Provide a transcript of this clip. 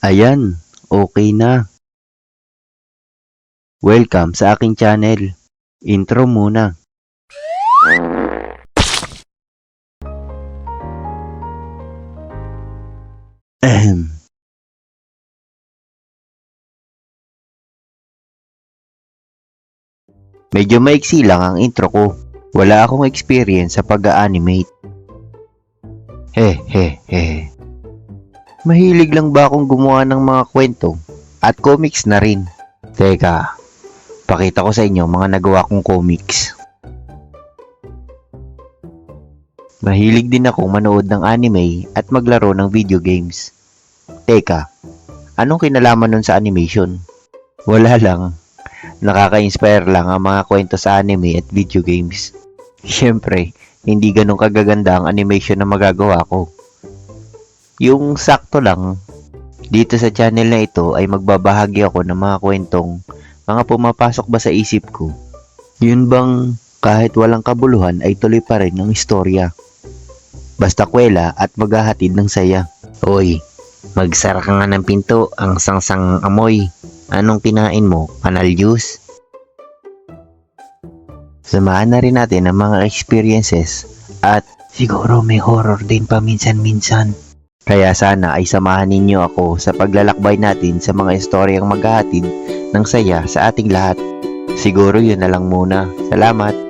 Ayan, okay na. Welcome sa aking channel. Intro muna. Ahem. Medyo maiksi lang ang intro ko. Wala akong experience sa pag-animate. He. Mahilig lang ba akong gumawa ng mga kwento at comics na rin? Teka, pakita ko sa inyo mga nagawa kong comics. Mahilig din akong manood ng anime at maglaro ng video games. Teka, anong kinalaman nun sa animation? Wala lang. Nakaka-inspire lang ang mga kwento sa anime at video games. Siyempre, hindi ganun kagaganda ang animation na magagawa ko. Yung sakto lang. Dito sa channel na ito ay magbabahagi ako ng mga kwentong mga pumapasok ba sa isip ko. Yun bang kahit walang kabuluhan ay tuloy pa rin ang istorya. Basta kwela at maghahatid ng saya. Oy, magsara ka nga ng pinto, ang sangsang amoy. Anong kinain mo? Panal juice? Samahan na rin natin ang mga experiences at siguro may horror din paminsan-minsan. Kaya sana ay samahan ninyo ako sa paglalakbay natin sa mga istoryang maghahatid ng saya sa ating lahat. Siguro yun na lang muna. Salamat!